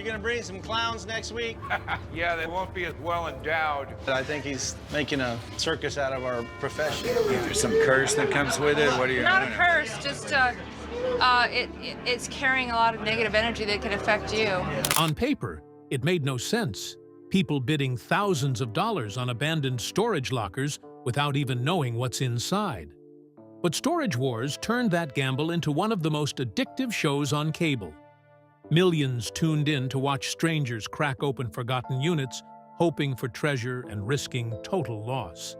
you gonna bring some clowns next week? Yeah, they won't be as well endowed. I think he's making a circus out of our profession. There's some curse that comes with it. What do you? Not a curse, just it's carrying a lot of negative energy that can affect you. On paper, it made no sense. People bidding thousands of dollars on abandoned storage lockers without even knowing what's inside. But Storage Wars turned that gamble into one of the most addictive shows on cable. Millions tuned in to watch strangers crack open forgotten units, hoping for treasure and risking total loss.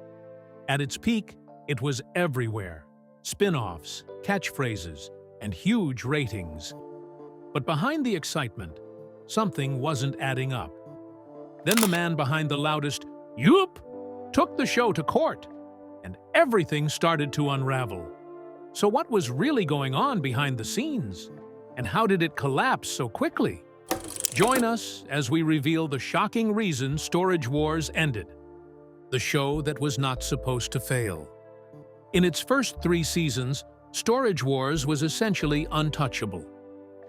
At its peak, it was everywhere. Spin-offs, catchphrases, and huge ratings. But behind the excitement, something wasn't adding up. Then the man behind the loudest YUUUP took the show to court, and everything started to unravel. So what was really going on behind the scenes? And how did it collapse so quickly? Join us as we reveal the shocking reason Storage Wars ended. The show that was not supposed to fail. In its first 3 seasons, Storage Wars was essentially untouchable.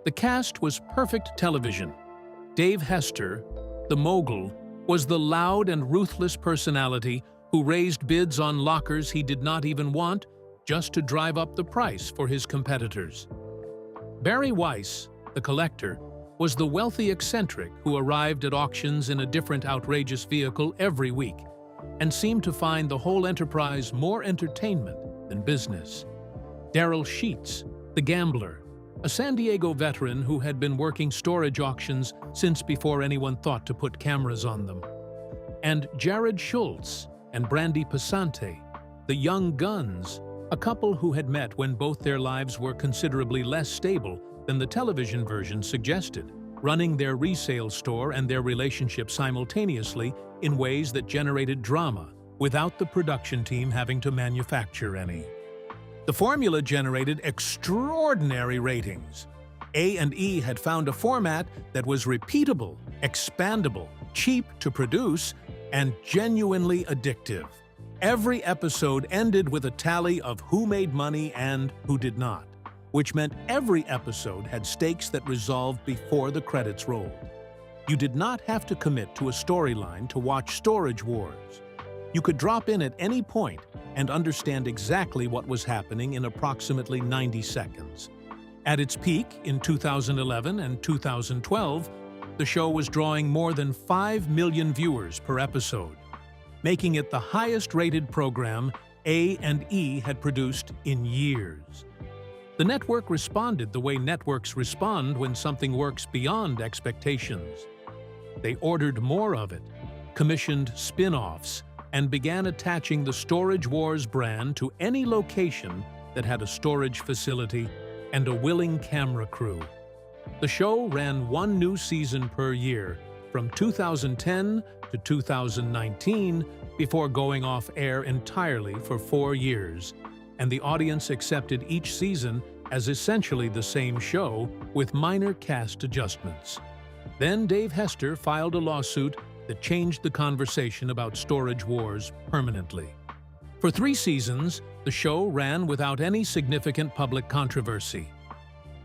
The cast was perfect television. Dave Hester, the mogul, was the loud and ruthless personality who raised bids on lockers he did not even want just to drive up the price for his competitors. Barry Weiss, the collector, was the wealthy eccentric who arrived at auctions in a different outrageous vehicle every week and seemed to find the whole enterprise more entertainment than business. Daryl Sheets, the gambler, a San Diego veteran who had been working storage auctions since before anyone thought to put cameras on them. And Jared Schultz and Brandy Passante, the young guns, a couple who had met when both their lives were considerably less stable than the television version suggested, running their resale store and their relationship simultaneously in ways that generated drama without the production team having to manufacture any. The formula generated extraordinary ratings. A&E had found a format that was repeatable, expandable, cheap to produce, and genuinely addictive. Every episode ended with a tally of who made money and who did not, which meant every episode had stakes that resolved before the credits rolled. You did not have to commit to a storyline to watch Storage Wars. You could drop in at any point and understand exactly what was happening in approximately 90 seconds. At its peak in 2011 and 2012, the show was drawing more than 5 million viewers per episode, making it the highest-rated program A&E had produced in years. The network responded the way networks respond when something works beyond expectations. They ordered more of it, commissioned spin-offs, and began attaching the Storage Wars brand to any location that had a storage facility and a willing camera crew. The show ran 1 new season per year, from 2010 to 2019, before going off air entirely for 4 years, and the audience accepted each season as essentially the same show with minor cast adjustments. Then Dave Hester filed a lawsuit that changed the conversation about Storage Wars permanently. For 3 seasons, the show ran without any significant public controversy.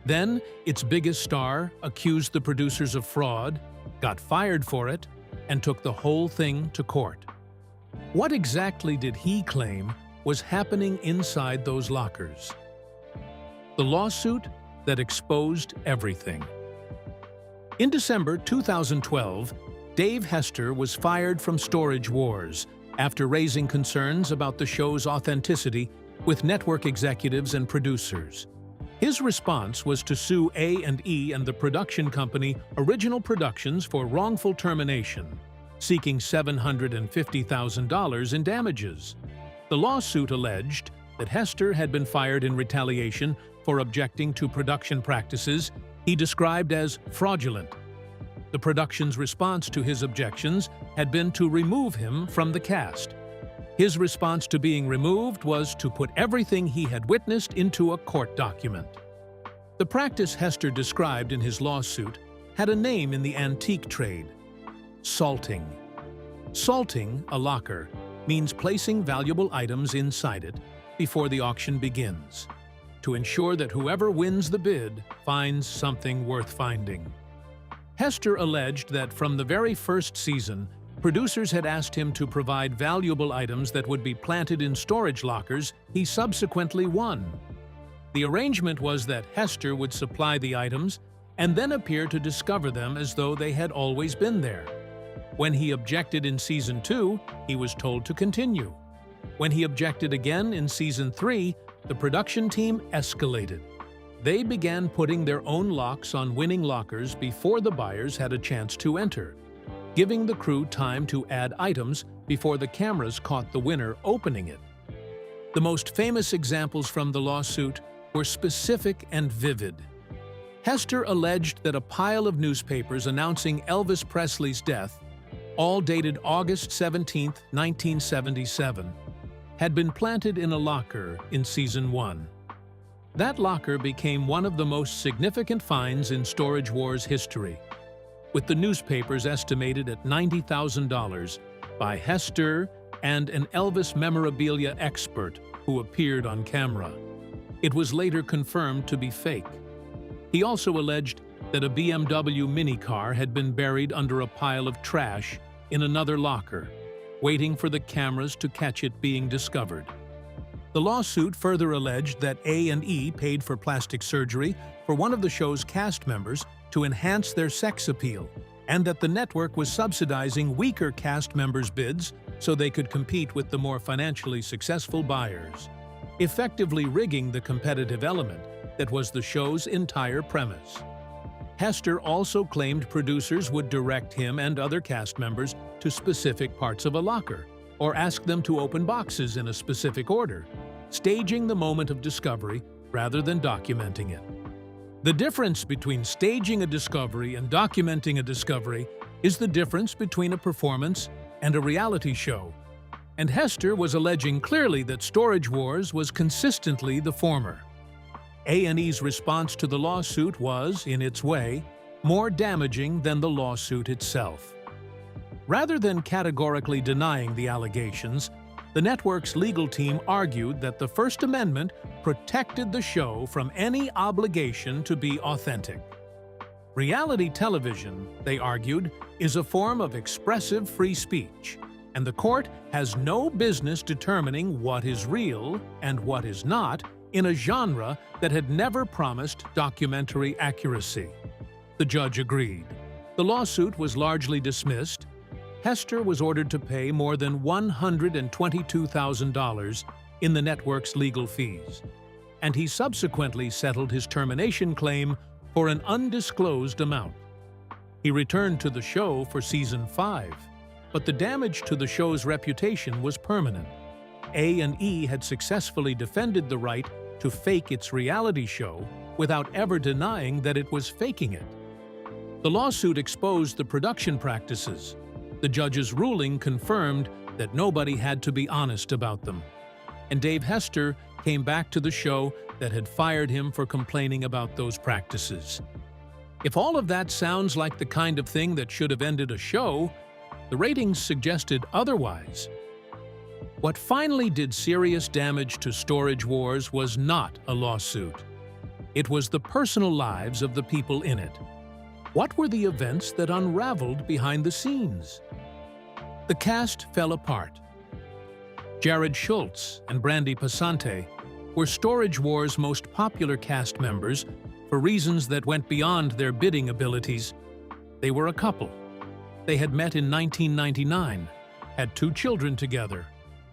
Then, its biggest star accused the producers of fraud, got fired for it, and took the whole thing to court. What exactly did he claim was happening inside those lockers? The lawsuit that exposed everything. In December 2012, Dave Hester was fired from Storage Wars after raising concerns about the show's authenticity with network executives and producers. His response was to sue A&E and the production company Original Productions for wrongful termination, seeking $750,000 in damages. The lawsuit alleged that Hester had been fired in retaliation for objecting to production practices he described as fraudulent. The production's response to his objections had been to remove him from the cast. His response to being removed was to put everything he had witnessed into a court document. The practice Hester described in his lawsuit had a name in the antique trade: salting. Salting a locker means placing valuable items inside it before the auction begins, to ensure that whoever wins the bid finds something worth finding. Hester alleged that from the very first season, producers had asked him to provide valuable items that would be planted in storage lockers he subsequently won. The arrangement was that Hester would supply the items and then appear to discover them as though they had always been there. When he objected in Season 2, he was told to continue. When he objected again in Season 3, the production team escalated. They began putting their own locks on winning lockers before the buyers had a chance to enter, giving the crew time to add items before the cameras caught the winner opening it. The most famous examples from the lawsuit were specific and vivid. Hester alleged that a pile of newspapers announcing Elvis Presley's death, all dated August 17, 1977, had been planted in a locker in Season 1. That locker became one of the most significant finds in Storage Wars history, with the newspapers estimated at $90,000 by Hester and an Elvis memorabilia expert who appeared on camera. It was later confirmed to be fake. He also alleged that a BMW minicar had been buried under a pile of trash in another locker, waiting for the cameras to catch it being discovered. The lawsuit further alleged that A&E paid for plastic surgery for one of the show's cast members to enhance their sex appeal, and that the network was subsidizing weaker cast members' bids so they could compete with the more financially successful buyers, effectively rigging the competitive element that was the show's entire premise. Hester also claimed producers would direct him and other cast members to specific parts of a locker, or ask them to open boxes in a specific order, staging the moment of discovery rather than documenting it. The difference between staging a discovery and documenting a discovery is the difference between a performance and a reality show, and Hester was alleging clearly that Storage Wars was consistently the former. A&E's response to the lawsuit was, in its way, more damaging than the lawsuit itself. Rather than categorically denying the allegations, the network's legal team argued that the First Amendment protected the show from any obligation to be authentic. Reality television, they argued, is a form of expressive free speech, and the court has no business determining what is real and what is not in a genre that had never promised documentary accuracy. The judge agreed. The lawsuit was largely dismissed. Hester was ordered to pay more than $122,000 in the network's legal fees, and he subsequently settled his termination claim for an undisclosed amount. He returned to the show for Season 5, but the damage to the show's reputation was permanent. A&E had successfully defended the right to fake its reality show without ever denying that it was faking it. The lawsuit exposed the production practices. The judge's ruling confirmed that nobody had to be honest about them, and Dave Hester came back to the show that had fired him for complaining about those practices. If all of that sounds like the kind of thing that should have ended a show, the ratings suggested otherwise. What finally did serious damage to Storage Wars was not a lawsuit. It was the personal lives of the people in it. What were the events that unraveled behind the scenes? The cast fell apart. Jared Schultz and Brandy Passante were Storage Wars' most popular cast members for reasons that went beyond their bidding abilities. They were a couple. They had met in 1999, had 2 children together,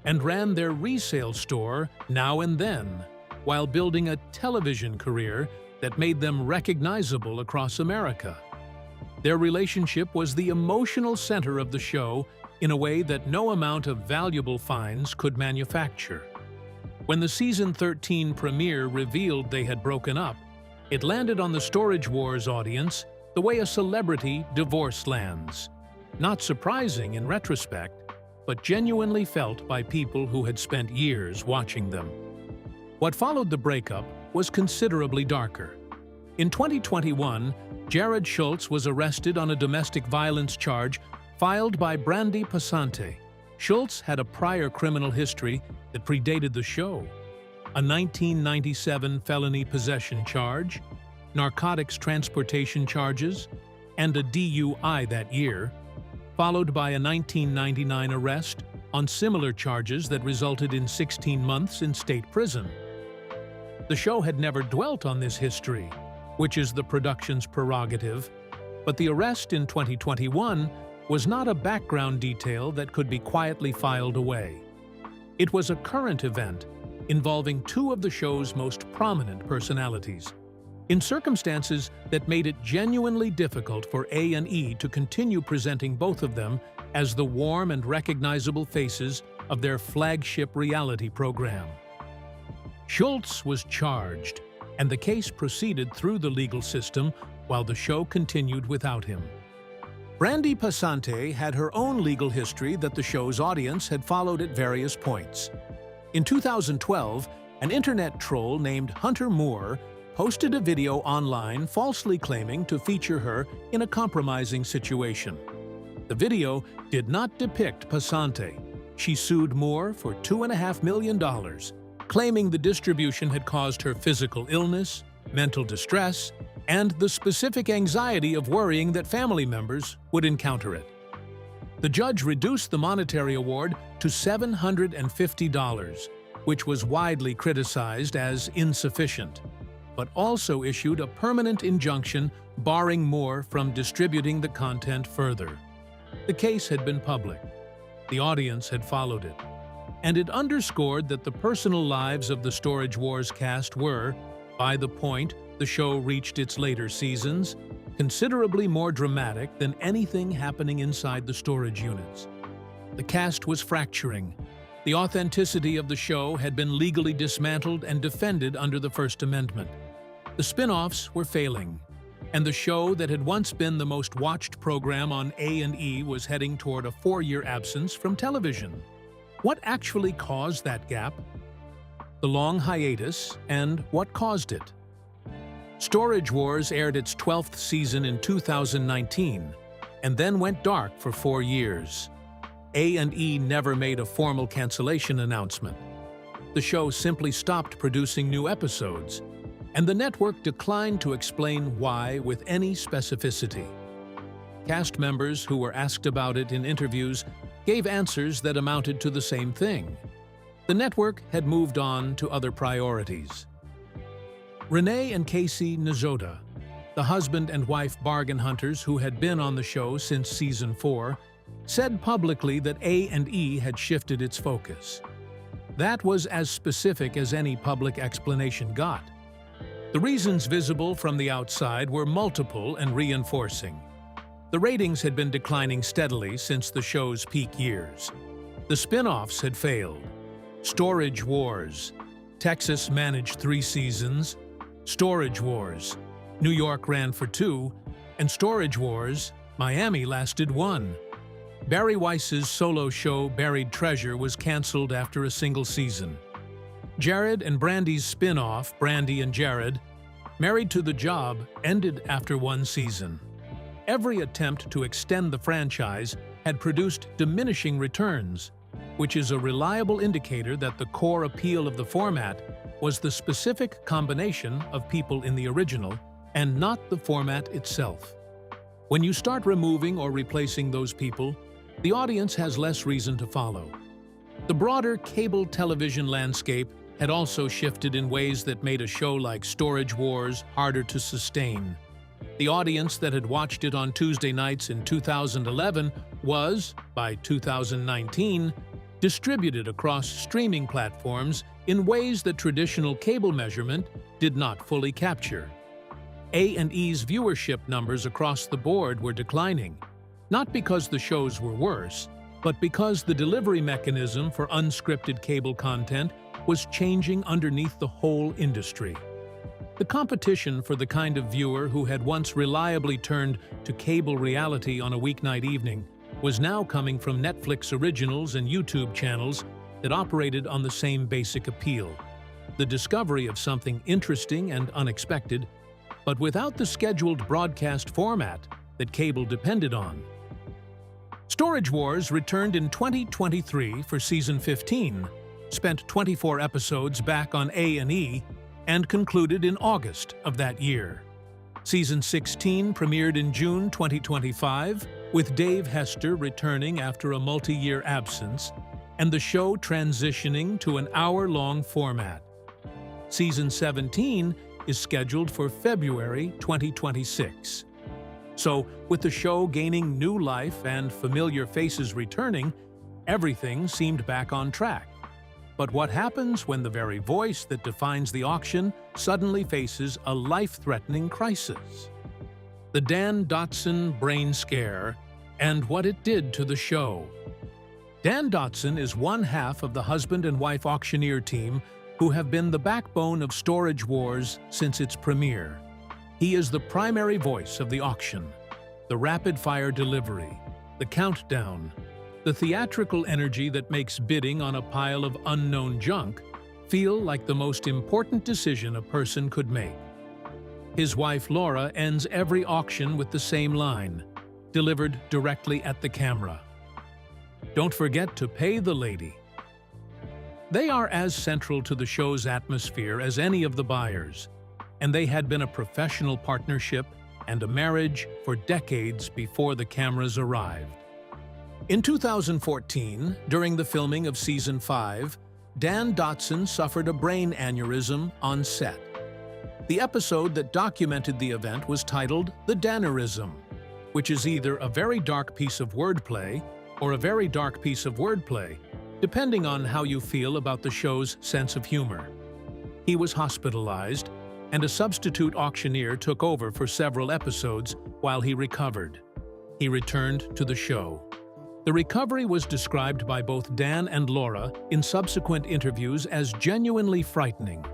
and ran their resale store Now and Then, while building a television career that made them recognizable across America. Their relationship was the emotional center of the show in a way that no amount of valuable finds could manufacture. When the Season 13 premiere revealed they had broken up, it landed on the Storage Wars audience the way a celebrity divorce lands. Not surprising in retrospect, but genuinely felt by people who had spent years watching them. What followed the breakup was considerably darker. In 2021, Jared Schultz was arrested on a domestic violence charge filed by Brandy Passante. Schultz had a prior criminal history that predated the show: a 1997 felony possession charge, narcotics transportation charges, and a DUI that year, followed by a 1999 arrest on similar charges that resulted in 16 months in state prison. The show had never dwelt on this history, which is the production's prerogative, but the arrest in 2021 was not a background detail that could be quietly filed away. It was a current event involving two of the show's most prominent personalities, in circumstances that made it genuinely difficult for A&E to continue presenting both of them as the warm and recognizable faces of their flagship reality program. Schultz was charged, and the case proceeded through the legal system while the show continued without him. Brandy Passante had her own legal history that the show's audience had followed at various points. In 2012, an internet troll named Hunter Moore posted a video online falsely claiming to feature her in a compromising situation. The video did not depict Passante. She sued Moore for $2.5 million, claiming the distribution had caused her physical illness, mental distress, and the specific anxiety of worrying that family members would encounter it. The judge reduced the monetary award to $750, which was widely criticized as insufficient, but also issued a permanent injunction barring Moore from distributing the content further. The case had been public. The audience had followed it. And it underscored that the personal lives of the Storage Wars cast were, by the point the show reached its later seasons, considerably more dramatic than anything happening inside the storage units. The cast was fracturing. The authenticity of the show had been legally dismantled and defended under the First Amendment. The spin-offs were failing, and the show that had once been the most watched program on A&E was heading toward a 4-year absence from television. What actually caused that gap? The long hiatus, and what caused it? Storage Wars aired its 12th season in 2019, and then went dark for 4 years. A&E never made a formal cancellation announcement. The show simply stopped producing new episodes, and the network declined to explain why with any specificity. Cast members who were asked about it in interviews gave answers that amounted to the same thing. The network had moved on to other priorities. Renee and Casey Nzoda, the husband and wife bargain hunters who had been on the show since season 4, said publicly that A&E had shifted its focus. That was as specific as any public explanation got. The reasons visible from the outside were multiple and reinforcing. The ratings had been declining steadily since the show's peak years. The spin-offs had failed. Storage Wars. Texas managed 3 seasons. Storage Wars. New York ran for 2. And Storage Wars, Miami lasted 1. Barry Weiss's solo show Buried Treasure was canceled after a single season. Jared and Brandy's spin-off, Brandy and Jared, Married to the Job, ended after 1 season. Every attempt to extend the franchise had produced diminishing returns, which is a reliable indicator that the core appeal of the format was the specific combination of people in the original and not the format itself. When you start removing or replacing those people, the audience has less reason to follow. The broader cable television landscape had also shifted in ways that made a show like Storage Wars harder to sustain. The audience that had watched it on Tuesday nights in 2011 was, by 2019, distributed across streaming platforms in ways that traditional cable measurement did not fully capture. A&E's viewership numbers across the board were declining, not because the shows were worse, but because the delivery mechanism for unscripted cable content was changing underneath the whole industry. The competition for the kind of viewer who had once reliably turned to cable reality on a weeknight evening was now coming from Netflix originals and YouTube channels that operated on the same basic appeal: the discovery of something interesting and unexpected, but without the scheduled broadcast format that cable depended on. Storage Wars returned in 2023 for season 15, spent 24 episodes back on A&E, and concluded in August of that year. Season 16 premiered in June 2025, with Dave Hester returning after a multi-year absence, and the show transitioning to an hour-long format. Season 17 is scheduled for February 2026. So, with the show gaining new life and familiar faces returning, everything seemed back on track. But what happens when the very voice that defines the auction suddenly faces a life-threatening crisis? The Dan Dotson brain scare and what it did to the show. Dan Dotson is one half of the husband and wife auctioneer team who have been the backbone of Storage Wars since its premiere. He is the primary voice of the auction, the rapid-fire delivery, the countdown, the theatrical energy that makes bidding on a pile of unknown junk feel like the most important decision a person could make. His wife Laura ends every auction with the same line, delivered directly at the camera. Don't forget to pay the lady. They are as central to the show's atmosphere as any of the buyers, and they had been a professional partnership and a marriage for decades before the cameras arrived. In 2014, during the filming of Season 5, Dan Dotson suffered a brain aneurysm on set. The episode that documented the event was titled The Danerism, which is either a very dark piece of wordplay or a very dark piece of wordplay, depending on how you feel about the show's sense of humor. He was hospitalized, and a substitute auctioneer took over for several episodes while he recovered. He returned to the show. The recovery was described by both Dan and Laura in subsequent interviews as genuinely frightening.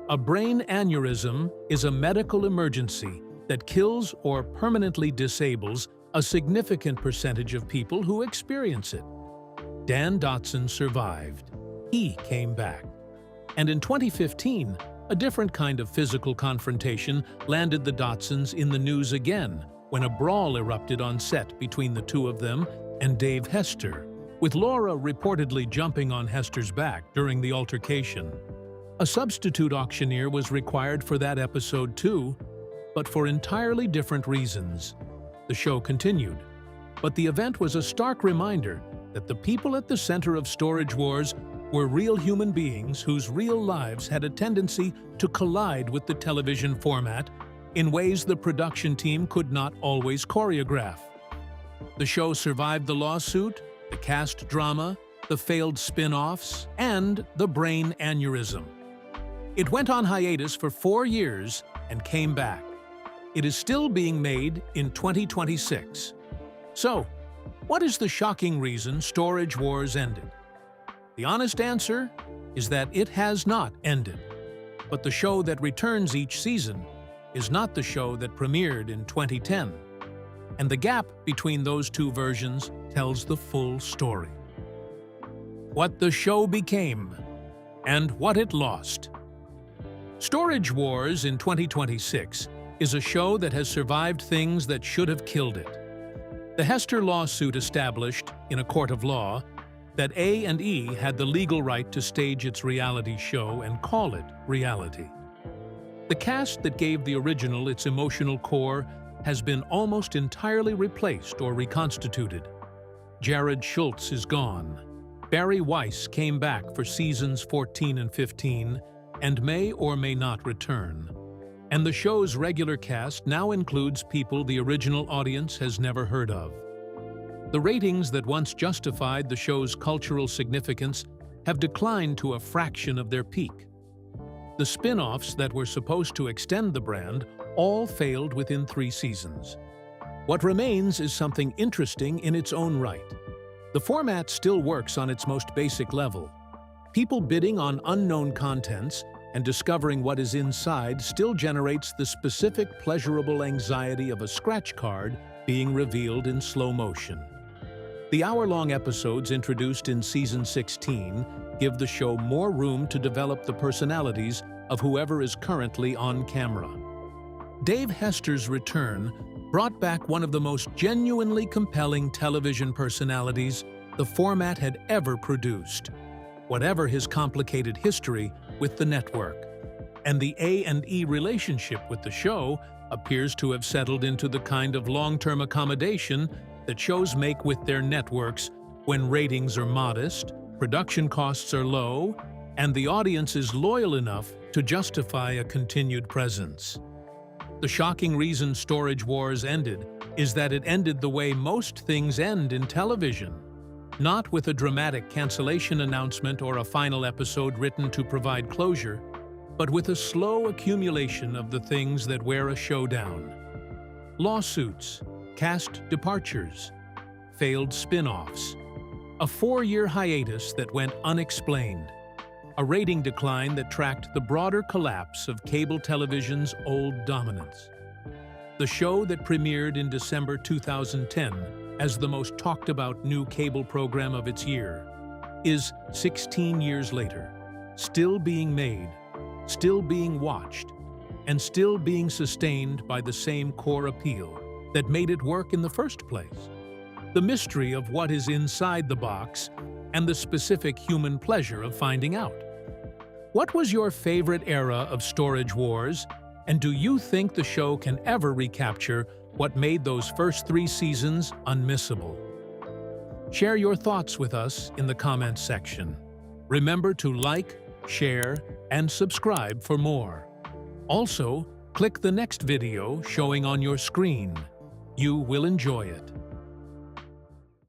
A brain aneurysm is a medical emergency that kills or permanently disables a significant percentage of people who experience it. Dan Dotson survived. He came back. And in 2015, a different kind of physical confrontation landed the Dotsons in the news again when a brawl erupted on set between the two of them and Dave Hester, with Laura reportedly jumping on Hester's back during the altercation. A substitute auctioneer was required for that episode too, but for entirely different reasons. The show continued, but the event was a stark reminder that the people at the center of Storage Wars were real human beings whose real lives had a tendency to collide with the television format in ways the production team could not always choreograph. The show survived the lawsuit, the cast drama, the failed spin-offs, and the brain aneurysm. It went on hiatus for 4 years and came back. It is still being made in 2026. So, what is the shocking reason Storage Wars ended? The honest answer is that it has not ended. But the show that returns each season is not the show that premiered in 2010. And the gap between those two versions tells the full story. What the show became, and what it lost. Storage Wars in 2026 is a show that has survived things that should have killed it. The Hester lawsuit established, in a court of law, that A&E had the legal right to stage its reality show and call it reality. The cast that gave the original its emotional core has been almost entirely replaced or reconstituted. Jared Schultz is gone. Barry Weiss came back for seasons 14 and 15 and may or may not return. And the show's regular cast now includes people the original audience has never heard of. The ratings that once justified the show's cultural significance have declined to a fraction of their peak. The spin-offs that were supposed to extend the brand all failed within 3 seasons. What remains is something interesting in its own right. The format still works on its most basic level. People bidding on unknown contents and discovering what is inside still generates the specific pleasurable anxiety of a scratch card being revealed in slow motion. The hour-long episodes introduced in Season 16 give the show more room to develop the personalities of whoever is currently on camera. Dave Hester's return brought back one of the most genuinely compelling television personalities the format had ever produced, whatever his complicated history with the network. And the A&E relationship with the show appears to have settled into the kind of long-term accommodation that shows make with their networks when ratings are modest, production costs are low, and the audience is loyal enough to justify a continued presence. The shocking reason Storage Wars ended is that it ended the way most things end in television. Not with a dramatic cancellation announcement or a final episode written to provide closure, but with a slow accumulation of the things that wear a show down. Lawsuits, cast departures, failed spin-offs, a 4-year hiatus that went unexplained, a rating decline that tracked the broader collapse of cable television's old dominance. The show that premiered in December 2010 as the most talked-about new cable program of its year is, 16 years later, still being made, still being watched, and still being sustained by the same core appeal that made it work in the first place. The mystery of what is inside the box and the specific human pleasure of finding out. What was your favorite era of Storage Wars, and do you think the show can ever recapture what made those first 3 seasons unmissable? Share your thoughts with us in the comments section. Remember to like, share, and subscribe for more. Also, click the next video showing on your screen. You will enjoy it.